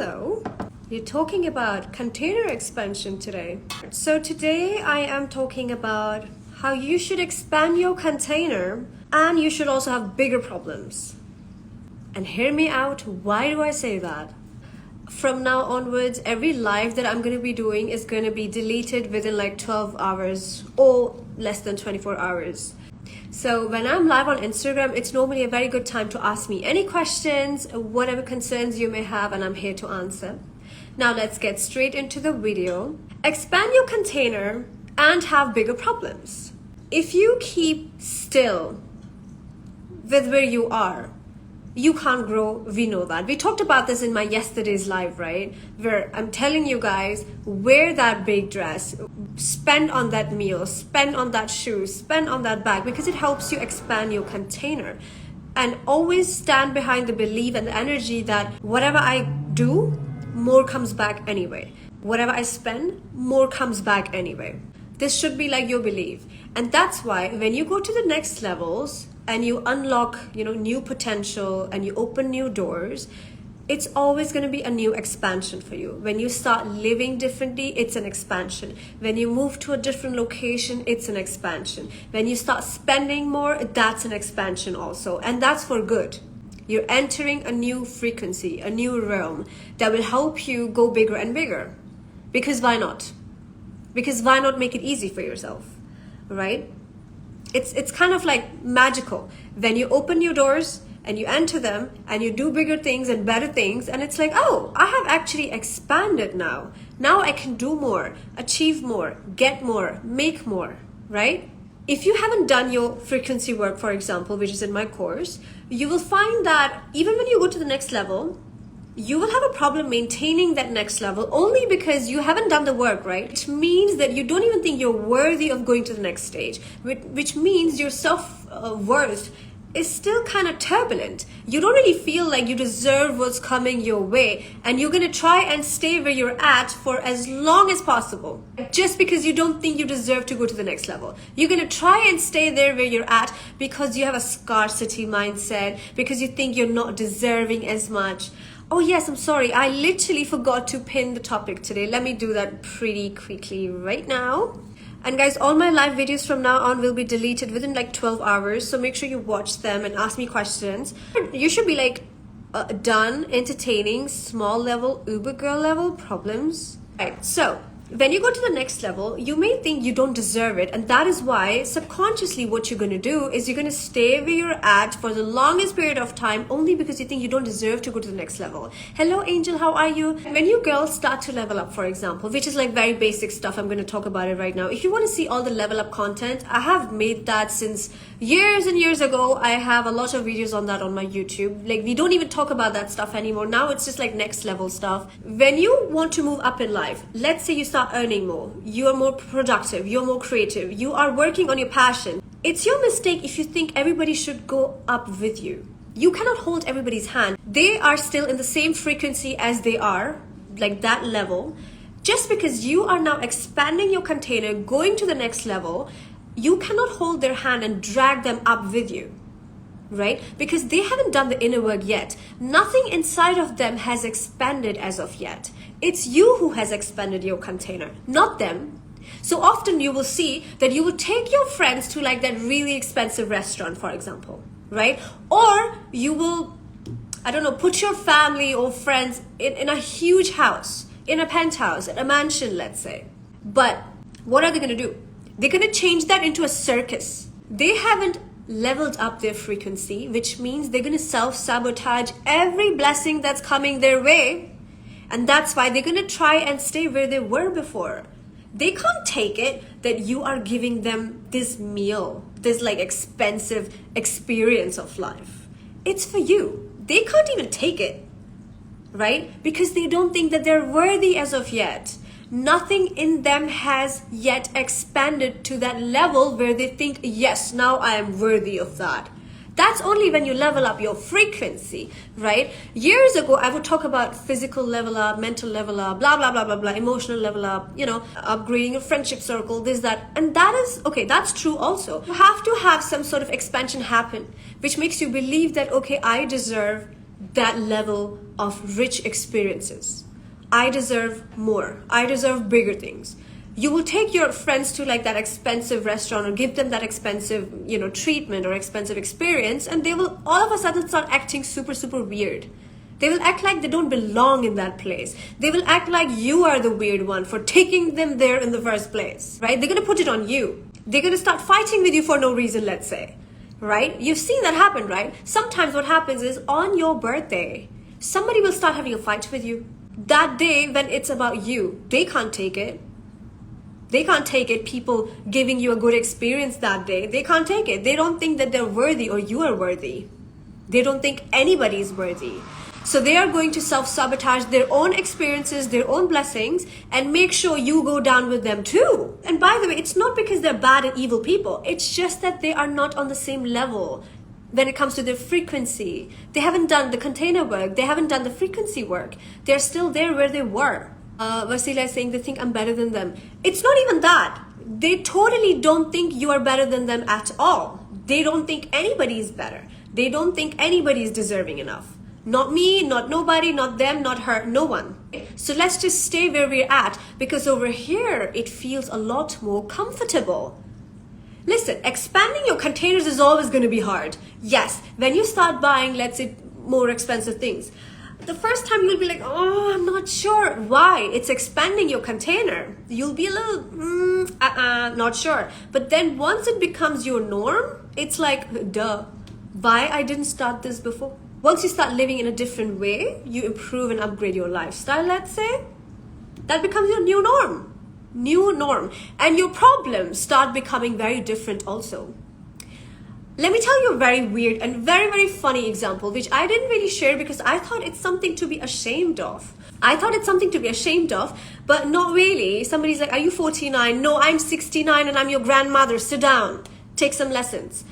Hello. We're talking about container expansion today. So today I am talking about how you should expand your container and you should also have bigger problems. And hear me out, why do I say that? From now onwards, every live that I'm going to be doing is going to be deleted within like 12 hours or less than 24 hours. So when I'm live on Instagram, it's normally a very good time to ask me any questions, whatever concerns you may have, and I'm here to answer. Now let's get straight into the video. Expand your container and have bigger problems. If you keep still with where you are, you can't grow. We know that. We talked about this in my yesterday's live, right? Where I'm telling you guys, wear that big dress, spend on that meal, spend on that shoe, spend on that bag, because it helps you expand your container. And always stand behind the belief and the energy that whatever I do, more comes back anyway. Whatever I spend, more comes back anyway. This should be like your belief. And that's why when you go to the next levels and you unlock, new potential and you open new doors, it's always going to be a new expansion for you. When you start living differently, it's an expansion. When you move to a different location, it's an expansion. When you start spending more, that's an expansion also. And that's for good. You're entering a new frequency, a new realm that will help you go bigger and bigger. Because why not? Because why not make it easy for yourself, right? It's kind of like magical. When you open your doors and you enter them and you do bigger things and better things, and it's like, oh, I have actually expanded now. Now I can do more, achieve more, get more, make more, right? If you haven't done your frequency work, for example, which is in my course, you will find that even when you go to the next level, you will have a problem maintaining that next level only because you haven't done the work, right? Which means that you don't even think you're worthy of going to the next stage, which means your self-worth is still kind of turbulent. You don't really feel like you deserve what's coming your way, and you're going to try and stay where you're at for as long as possible just because you don't think you deserve to go to the next level. You're going to try and stay there where you're at because you have a scarcity mindset, because you think you're not deserving as much. Oh yes, I'm sorry, I literally forgot to pin the topic today. Let me do that pretty quickly right now. And guys, all my live videos from now on will be deleted within like 12 hours. So make sure you watch them and ask me questions. You should be like done entertaining small level, Uber girl level problems. Right, so when you go to the next level, you may think you don't deserve it. And that is why subconsciously what you're going to do is you're going to stay where you're at for the longest period of time only because you think you don't deserve to go to the next level. Hello, Angel, how are you? When you girls start to level up, for example, which is like very basic stuff, I'm going to talk about it right now. If you want to see all the level up content, I have made that since years and years ago. I have a lot of videos on that on my YouTube. Like, we don't even talk about that stuff anymore. Now it's just like next level stuff. When you want to move up in life, let's say you start earning more, you are more productive, you're more creative, you are working on your passion. It's your mistake if you think everybody should go up with you. You cannot hold everybody's hand. They are still in the same frequency as they are, like that level. Just because you are now expanding your container, going to the next level, you cannot hold their hand and drag them up with you, right? Because they haven't done the inner work yet. Nothing inside of them has expanded as of yet. It's you who has expanded your container, not them. So often you will see that you will take your friends to like that really expensive restaurant, for example, right? Or you will, put your family or friends in a huge house, in a penthouse, in a mansion, let's say. But what are they going to do? They're going to change that into a circus. They haven't leveled up their frequency, which means they're going to self-sabotage every blessing that's coming their way. And that's why they're going to try and stay where they were before. They can't take it that you are giving them this meal, this like expensive experience of life. It's for you. They can't even take it, right? Because they don't think that they're worthy as of yet. Nothing in them has yet expanded to that level where they think, yes, now I am worthy of that. That's only when you level up your frequency, right? Years ago, I would talk about physical level up, mental level up, blah, blah, blah, blah, blah, emotional level up, upgrading a friendship circle, this, that. And that is, okay, that's true also. You have to have some sort of expansion happen, which makes you believe that, okay, I deserve that level of rich experiences. I deserve more. I deserve bigger things. You will take your friends to like that expensive restaurant or give them that expensive, treatment or expensive experience, and they will all of a sudden start acting super, super weird. They will act like they don't belong in that place. They will act like you are the weird one for taking them there in the first place, right? They're going to put it on you. They're going to start fighting with you for no reason, let's say, right? You've seen that happen, right? Sometimes what happens is on your birthday, somebody will start having a fight with you. That day when it's about you, they can't take it. They can't take it, people giving you a good experience that day. They can't take it. They don't think that they're worthy or you are worthy. They don't think anybody is worthy. So they are going to self-sabotage their own experiences, their own blessings, and make sure you go down with them too. And by the way, it's not because they're bad and evil people. It's just that they are not on the same level when it comes to their frequency. They haven't done the container work. They haven't done the frequency work. They're still there where they were. Vasila is saying they think I'm better than them. It's not even that. They totally don't think you are better than them at all. They don't think anybody is better. They don't think anybody is deserving enough. Not me, not nobody, not them, not her, no one. So let's just stay where we're at, because over here it feels a lot more comfortable. Listen, expanding your containers is always going to be hard. Yes, when you start buying, let's say, more expensive things, the first time you'll be like, oh, I'm not sure. Why? It's expanding your container. You'll be a little, not sure. But then once it becomes your norm, it's like, duh, why I didn't start this before? Once you start living in a different way, you improve and upgrade your lifestyle, let's say, that becomes your new norm. New norm. And your problems start becoming very different also. Let me tell you a very weird and very, very funny example, which I didn't really share because I thought it's something to be ashamed of. But not really. Somebody's like, are you 49? No, I'm 69 and I'm your grandmother. Sit down. Take some lessons.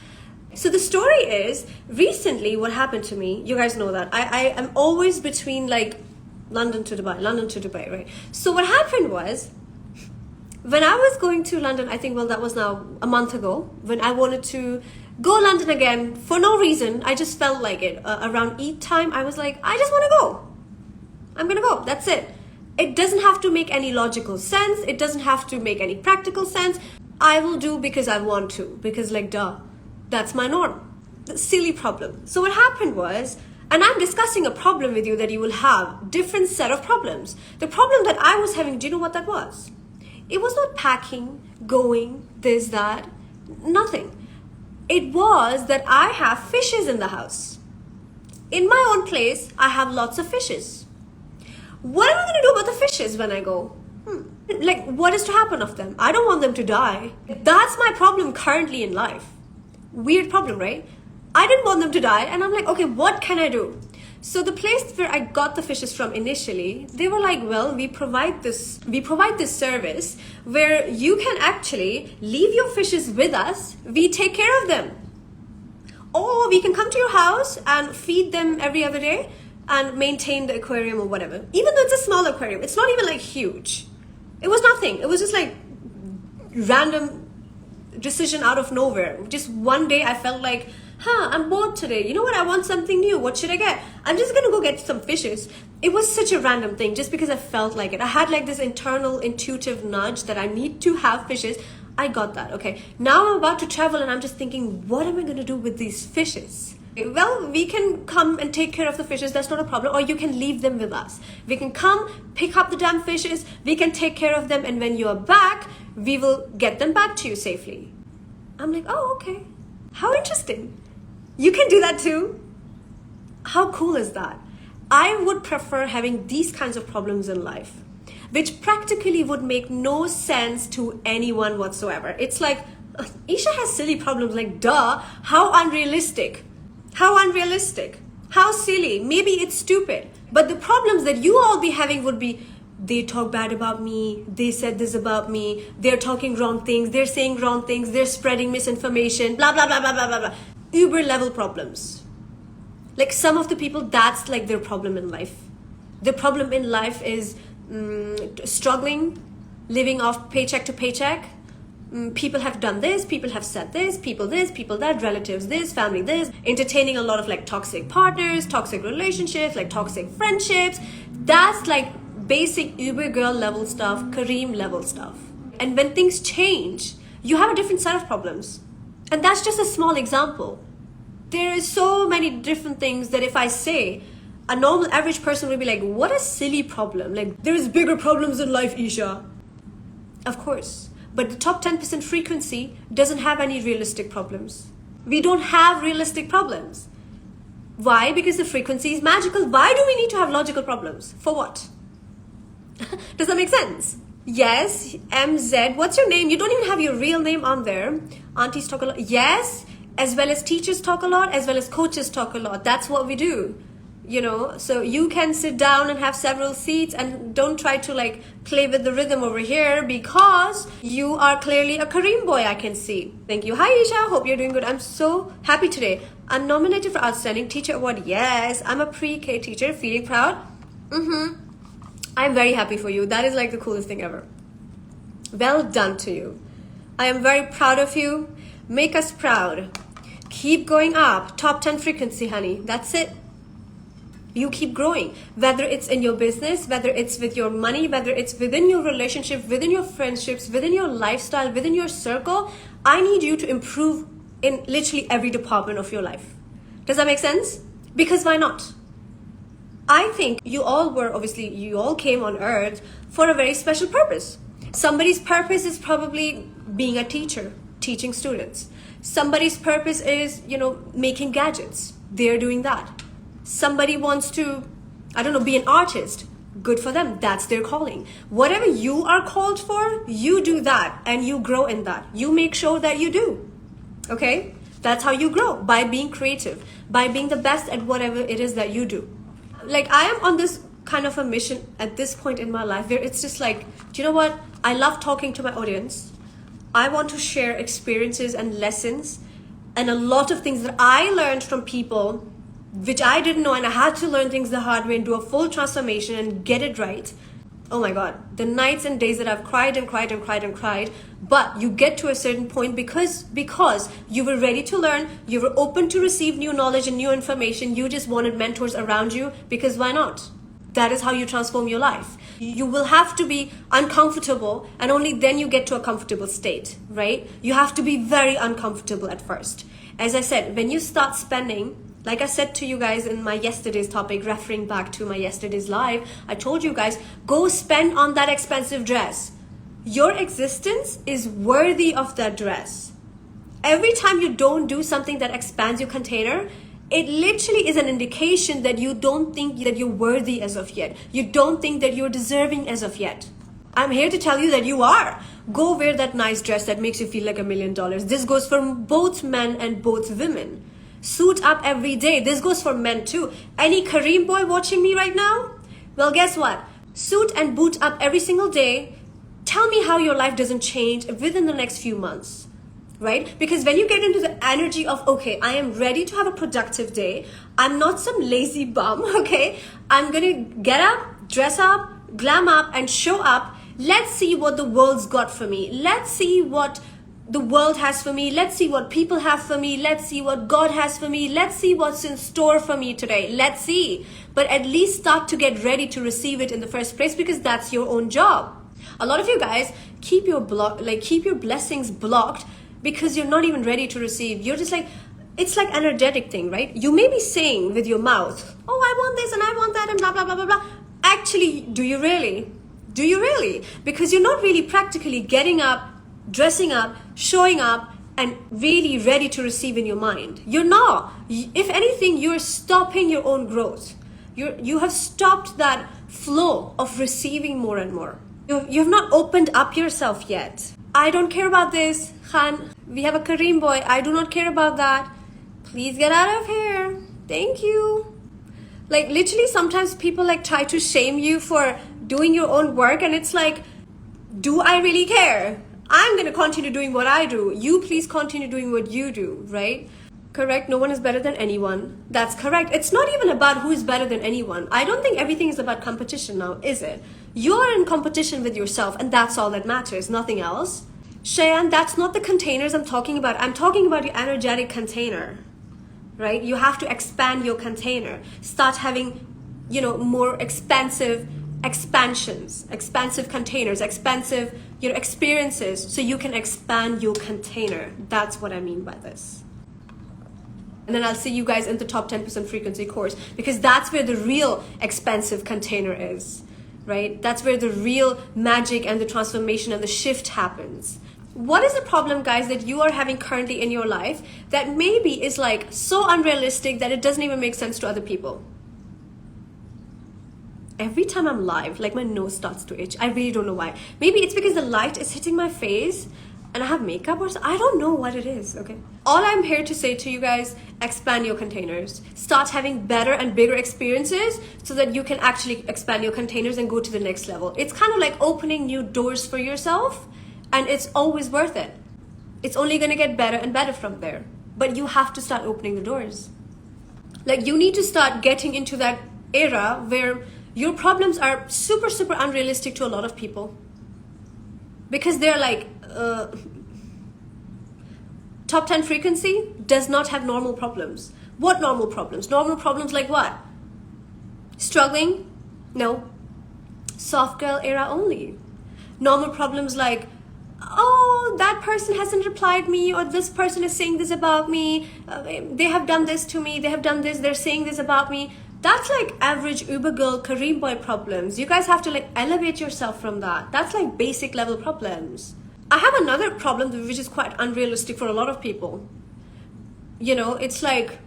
So the story is, recently what happened to me, you guys know that. I am always between like London to Dubai, right? So what happened was, when I was going to London, I think, that was now a month ago, when I wanted to go London again for no reason, I just felt like it. Around Eid time, I was like, I just want to go. I'm going to go. That's it. It doesn't have to make any logical sense. It doesn't have to make any practical sense. I will do because I want to. Because like, duh, that's my norm. The silly problem. So what happened was, and I'm discussing a problem with you that you will have, different set of problems. The problem that I was having, do you know what that was? It was not packing, going, this, that, nothing. It was that I have fishes in the house. In my own place, I have lots of fishes. What am I going to do about the fishes when I go? Like, what is to happen of them? I don't want them to die. That's my problem currently in life. Weird problem, right? I didn't want them to die, and I'm like, okay, what can I do? So the place where I got the fishes from initially, they were like, well, we provide this service where you can actually leave your fishes with us. We take care of them. Or we can come to your house and feed them every other day and maintain the aquarium or whatever. Even though it's a small aquarium, it's not even like huge. It was nothing. It was just like random decision out of nowhere. Just one day I felt like, I'm bored today. You know what? I want something new. What should I get? I'm just gonna go get some fishes. It was such a random thing just because I felt like it. I had like this internal intuitive nudge that I need to have fishes. I got that. Okay. Now I'm about to travel and I'm just thinking, what am I gonna do with these fishes? Well, we can come and take care of the fishes. That's not a problem. Or you can leave them with us. We can come, pick up the damn fishes. We can take care of them. And when you're back, we will get them back to you safely. I'm like, oh, okay. How interesting. You can do that too. How cool is that? I would prefer having these kinds of problems in life, which practically would make no sense to anyone whatsoever. It's like, Esha has silly problems, like, duh, how unrealistic. How unrealistic. How silly. Maybe it's stupid. But the problems that you all be having would be, they talk bad about me, they said this about me, they're talking wrong things, they're saying wrong things, they're spreading misinformation, blah, blah, blah, blah, blah, blah, blah. Uber level problems. Like some of the people, that's like their problem in life. Their problem in life is struggling, living off paycheck to paycheck, People have done this, people have said this, people that, relatives this, family this, entertaining a lot of like toxic partners, toxic relationships, like toxic friendships. That's like basic Uber girl level stuff, Kareem level stuff. And when things change, you have a different set of problems. And that's just a small example. There is so many different things that if I say, a normal average person will be like, what a silly problem. Like, there's bigger problems in life, Esha. Of course. But the top 10% frequency doesn't have any realistic problems. We don't have realistic problems. Why? Because the frequency is magical. Why do we need to have logical problems? For what? Does that make sense? Yes, MZ. What's your name? You don't even have your real name on there. Aunties talk a lot. Yes, as well as teachers talk a lot, as well as coaches talk a lot. That's what we do. You know, so you can sit down and have several seats and don't try to like play with the rhythm over here because you are clearly a Kareem boy, I can see. Thank you. Hi, Esha. Hope you're doing good. I'm so happy today. I'm nominated for Outstanding Teacher Award. Yes, I'm a pre-K teacher. Feeling proud? I'm very happy for you. That is like the coolest thing ever. Well done to you. I am very proud of you. Make us proud. Keep going up. Top 10 frequency, honey. That's it. You keep growing, whether it's in your business, whether it's with your money, whether it's within your relationship, within your friendships, within your lifestyle, within your circle. I need you to improve in literally every department of your life. Does that make sense? Because why not? I think you all came on earth for a very special purpose. Somebody's purpose is probably being a teacher, teaching students. Somebody's purpose is, making gadgets. They're doing that. Somebody wants to, be an artist. Good for them. That's their calling. Whatever you are called for, you do that and you grow in that. You make sure that you do. Okay? That's how you grow, by being creative, by being the best at whatever it is that you do. Like, I am on this kind of a mission at this point in my life where it's just like, do you know what? I love talking to my audience. I want to share experiences and lessons and a lot of things that I learned from people which I didn't know, and I had to learn things the hard way and do a full transformation and get it right. Oh my God, the nights and days that I've cried and cried and cried and cried, but you get to a certain point because you were ready to learn, you were open to receive new knowledge and new information, you just wanted mentors around you, because why not? That is how you transform your life. You will have to be uncomfortable, and only then you get to a comfortable state, right? You have to be very uncomfortable at first. As I said, when you start spending, like I said to you guys in my yesterday's topic, referring back to my yesterday's live, I told you guys, go spend on that expensive dress. Your existence is worthy of that dress. Every time you don't do something that expands your container, it literally is an indication that you don't think that you're worthy as of yet. You don't think that you're deserving as of yet. I'm here to tell you that you are. Go wear that nice dress that makes you feel like $1 million. This goes for both men and both women. Suit up every day. This goes for men too. Any Kareem boy watching me right now? Well, guess what? Suit and boot up every single day. Tell me how your life doesn't change within the next few months, right? Because when you get into the energy of, okay, I am ready to have a productive day. I'm not some lazy bum, okay? I'm gonna get up, dress up, glam up, and show up. Let's see what the world's got for me. Let's see what the world has for me. Let's see what people have for me. Let's see what God has for me. Let's see what's in store for me today. Let's see. But at least start to get ready to receive it in the first place, because that's your own job. A lot of you guys keep your blessings blocked because you're not even ready to receive. You're just like, it's like energetic thing, right? You may be saying with your mouth, oh, I want this and I want that and blah, blah, blah, blah, blah. Actually, do you really? Do you really? Because you're not really practically getting up, dressing up, showing up, and really ready to receive in your mind. You're not. If anything, you're stopping your own growth. You have stopped that flow of receiving more and more. You have not opened up yourself yet. I don't care about this, Khan. We have a Kareem boy. I do not care about that. Please get out of here. Thank you. Like, literally, sometimes people like try to shame you for doing your own work, and it's like, do I really care? I'm going to continue doing what I do. You please continue doing what you do, right? Correct. No one is better than anyone. That's correct. It's not even about who is better than anyone. I don't think everything is about competition now, is it? You're in competition with yourself, and that's all that matters, nothing else. Cheyenne, that's not the containers I'm talking about. I'm talking about your energetic container, right? You have to expand your container. Start having, more expansive containers, expansive, experiences, so you can expand your container. That's what I mean by this. And then I'll see you guys in the top 10% frequency course, because that's where the real expansive container is, right? That's where the real magic and the transformation and the shift happens. What is the problem, guys, that you are having currently in your life that maybe is like so unrealistic that it doesn't even make sense to other people? Every time I'm live, like my nose starts to itch. I really don't know why. Maybe it's because the light is hitting my face and I have makeup or something. I don't know what it is, okay? All I'm here to say to you guys, expand your containers. Start having better and bigger experiences so that you can actually expand your containers and go to the next level. It's kind of like opening new doors for yourself, and it's always worth it. It's only gonna get better and better from there. But you have to start opening the doors. Like, you need to start getting into that era where your problems are super, super unrealistic to a lot of people. Because they're like, top 10 frequency does not have normal problems. What normal problems? Normal problems like what? Struggling? No. Soft girl era only. Normal problems like, oh, that person hasn't replied me, or this person is saying this about me, they have done this to me, they have done this, they're saying this about me. That's like average Uber girl, Kareem boy problems. You guys have to like elevate yourself from that. That's like basic level problems. I have another problem which is quite unrealistic for a lot of people. It's like,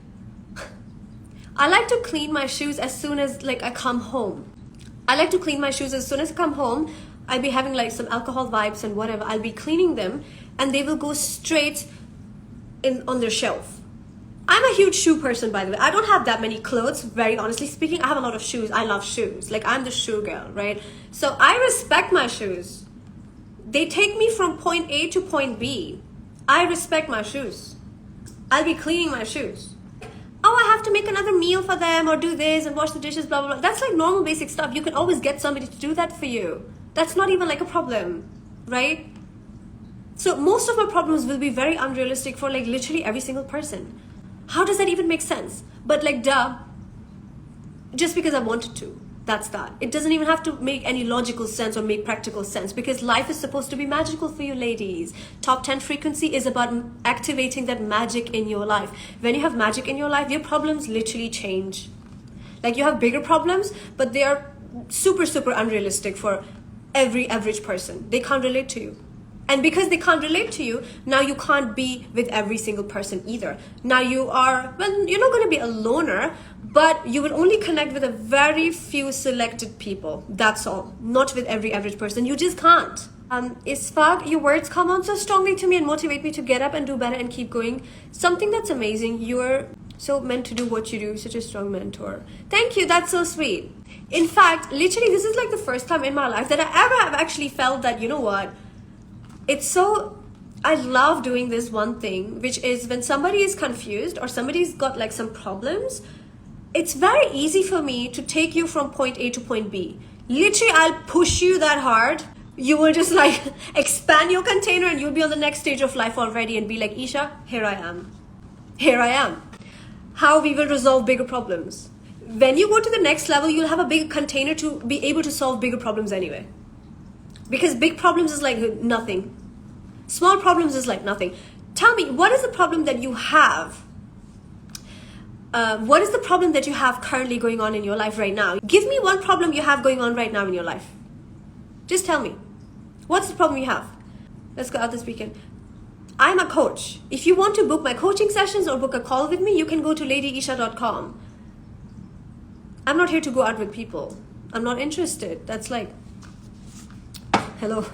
I like to clean my shoes as soon as like I come home. I'd be having like some alcohol vibes and whatever. I'll be cleaning them and they will go straight on their shelf. I'm a huge shoe person, by the way. I don't have that many clothes, very honestly speaking. I have a lot of shoes. I love shoes. Like, I'm the shoe girl, right? So I respect my shoes. They take me from point A to point B. I respect my shoes. I'll be cleaning my shoes. Oh, I have to make another meal for them or do this and wash the dishes, blah, blah, blah. That's like normal basic stuff. You can always get somebody to do that for you. That's not even like a problem, right? So most of my problems will be very unrealistic for like literally every single person. How does that even make sense? But like, duh, just because I wanted to, that's that. It doesn't even have to make any logical sense or make practical sense, because life is supposed to be magical for you ladies. Top 10 frequency is about activating that magic in your life. When you have magic in your life, your problems literally change. Like, you have bigger problems, but they are super, super unrealistic for every average person. They can't relate to you. And because they can't relate to you, now you can't be with every single person either. Now you're not going to be a loner, but you will only connect with a very few selected people. That's all. Not with every average person. You just can't. Isfaq, your words come on so strongly to me and motivate me to get up and do better and keep going. Something that's amazing. You're so meant to do what you do. Such a strong mentor. Thank you. That's so sweet. In fact, literally, this is like the first time in my life that I ever have actually felt that, you know what? I love doing this one thing, which is when somebody is confused or somebody's got like some problems, it's very easy for me to take you from point A to point B. Literally, I'll push you that hard. You will just like expand your container and you'll be on the next stage of life already and be like, Esha, here I am. Here I am. How we will resolve bigger problems. When you go to the next level, you'll have a big container to be able to solve bigger problems anyway. Because big problems is like nothing. Small problems is like nothing. Tell me, what is the problem that you have? What is the problem that you have currently going on in your life right now? Give me one problem you have going on right now in your life. Just tell me. What's the problem you have? Let's go out this weekend. I'm a coach. If you want to book my coaching sessions or book a call with me, you can go to ladyesha.com. I'm not here to go out with people. I'm not interested. That's like, hello.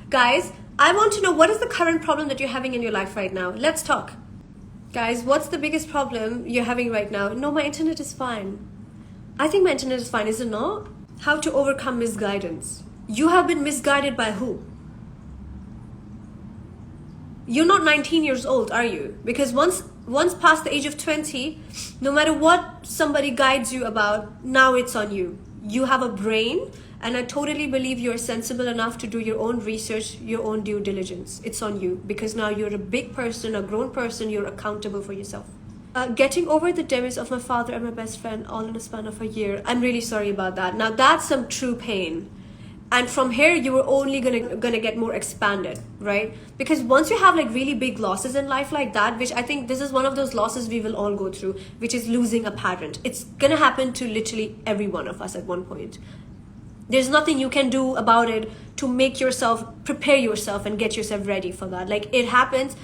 Guys, I want to know, what is the current problem that you're having in your life right now? Let's talk. Guys, what's the biggest problem you're having right now? No, my internet is fine. I think my internet is fine, is it not? How to overcome misguidance. You have been misguided by who? You're not 19 years old, are you? Because once past the age of 20, no matter what somebody guides you about, now it's on you. You have a brain, and I totally believe you're sensible enough to do your own research, your own due diligence. It's on you, because now you're a big person, a grown person, you're accountable for yourself. Getting over the demise of my father and my best friend all in a span of a year. I'm really sorry about that. Now that's some true pain. And from here, you were only gonna get more expanded, right? Because once you have like really big losses in life like that, which I think this is one of those losses we will all go through, which is losing a parent. It's gonna happen to literally every one of us at one point. There's nothing you can do about it to make yourself, prepare yourself and get yourself ready for that. Like it happens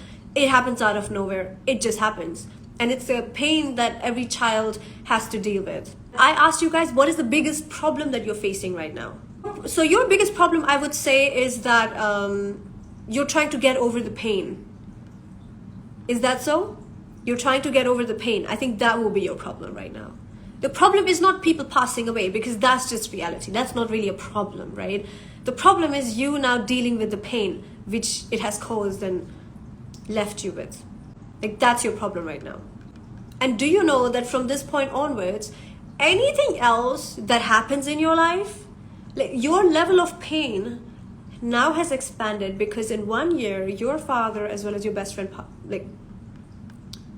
out of nowhere. It just happens. And it's a pain that every child has to deal with. I asked you guys, what is the biggest problem that you're facing right now? So your biggest problem, I would say, is that you're trying to get over the pain. Is that so? You're trying to get over the pain. I think that will be your problem right now. The problem is not people passing away, because that's just reality. That's not really a problem, right? The problem is you now dealing with the pain which it has caused and left you with. Like that's your problem right now. And do you know that from this point onwards, anything else that happens in your life, like your level of pain now has expanded, because in 1 year, your father as well as your best friend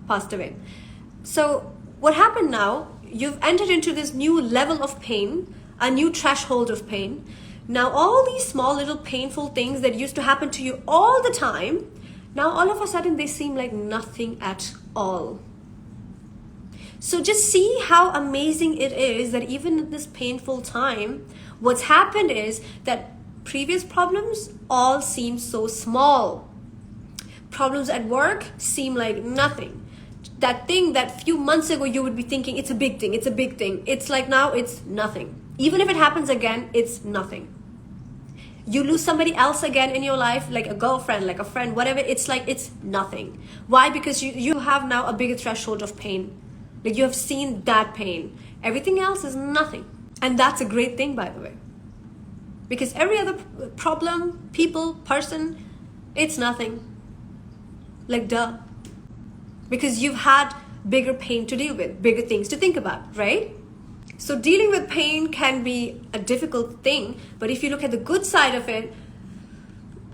passed away. So what happened now, you've entered into this new level of pain, a new threshold of pain. Now all these small little painful things that used to happen to you all the time, now all of a sudden they seem like nothing at all. So just see how amazing it is that even in this painful time, what's happened is that previous problems all seem so small. Problems at work seem like nothing. That thing that few months ago you would be thinking it's a big thing, it's a big thing. It's like now it's nothing. Even if it happens again, it's nothing. You lose somebody else again in your life, like a girlfriend, like a friend, whatever, it's like it's nothing. Why? Because you have now a bigger threshold of pain. Like you have seen that pain. Everything else is nothing. And that's a great thing, by the way. Because every other problem, people, person, it's nothing. Like duh. Because you've had bigger pain to deal with, bigger things to think about, right? So dealing with pain can be a difficult thing, but if you look at the good side of it,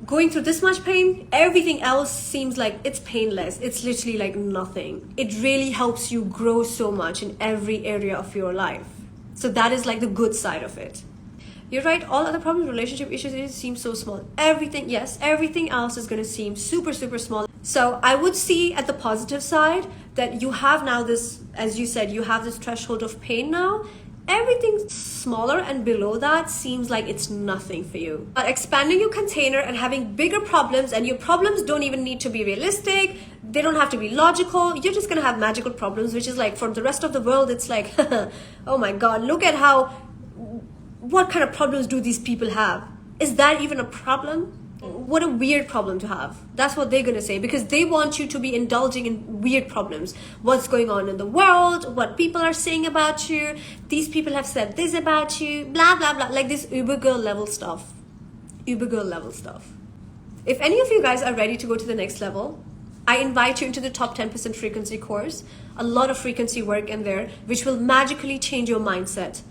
going through this much pain, everything else seems like it's painless. It's literally like nothing. It really helps you grow so much in every area of your life. So that is like the good side of it. You're right, all other problems, relationship issues, seem so small. Everything, yes, everything else is going to seem super, super small. So I would see at the positive side that you have now this, as you said, you have this threshold of pain now. Everything smaller and below that seems like it's nothing for you. But expanding your container and having bigger problems, and your problems don't even need to be realistic. They don't have to be logical. You're just going to have magical problems, which is like for the rest of the world, it's like, oh my God, look at what kind of problems do these people have? Is that even a problem? What a weird problem to have. That's what they're going to say, because they want you to be indulging in weird problems. What's going on in the world, what people are saying about you, these people have said this about you, blah, blah, blah. Like this Uber girl level stuff. Uber girl level stuff. If any of you guys are ready to go to the next level, I invite you into the top 10% frequency course. A lot of frequency work in there, which will magically change your mindset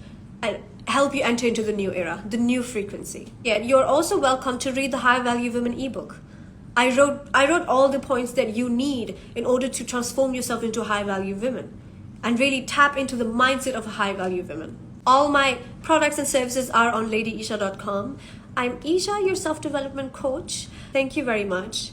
and help you enter into the new era, the new frequency. Yeah, you're also welcome to read the High Value Women ebook. I wrote all the points that you need in order to transform yourself into a high value woman and really tap into the mindset of a high value woman. All my products and services are on ladyesha.com. I'm Esha, your self-development coach. Thank you very much.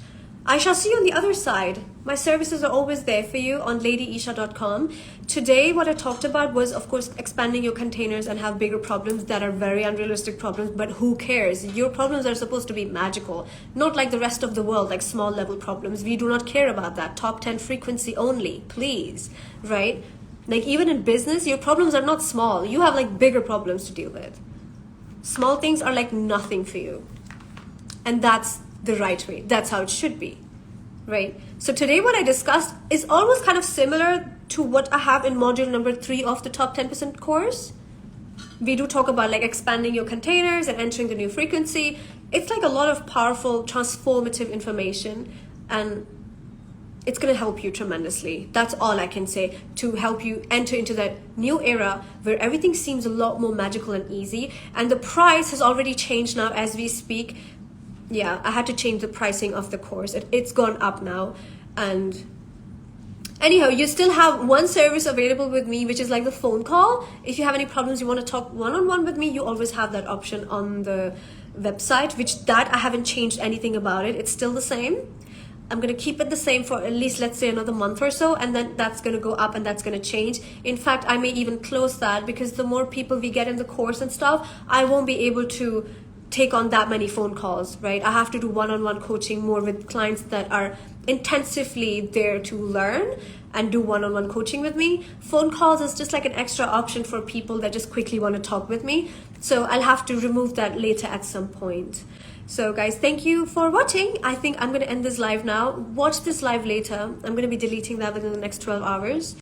I shall see you on the other side. My services are always there for you on ladyesha.com. Today, what I talked about was, of course, expanding your containers and have bigger problems that are very unrealistic problems, but who cares? Your problems are supposed to be magical, not like the rest of the world, like small level problems. We do not care about that. Top 10 frequency only, please, right? Like even in business, your problems are not small. You have like bigger problems to deal with. Small things are like nothing for you. And that's the right way. That's how it should be, right? So today what I discussed is almost kind of similar to what I have in module number 3 of the top 10% course. We do talk about like expanding your containers and entering the new frequency. It's like a lot of powerful, transformative information. And it's going to help you tremendously. That's all I can say, to help you enter into that new era where everything seems a lot more magical and easy. And the price has already changed now as we speak. Yeah, I had to change the pricing of the course. It's gone up now. And anyhow, you still have one service available with me, which is like the phone call. If you have any problems, you want to talk one-on-one with me, you always have that option on the website, which that I haven't changed anything about it. It's still the same. I'm going to keep it the same for at least, let's say, another month or so, and then that's going to go up and that's going to change. In fact, I may even close that, because the more people we get in the course and stuff, I won't be able to take on that many phone calls, right? I have to do one-on-one coaching more with clients that are intensively there to learn and do one-on-one coaching with me. Phone calls is just like an extra option for people that just quickly want to talk with me. So I'll have to remove that later at some point. So guys, thank you for watching. I think I'm going to end this live now. Watch this live later. I'm going to be deleting that within the next 12 hours.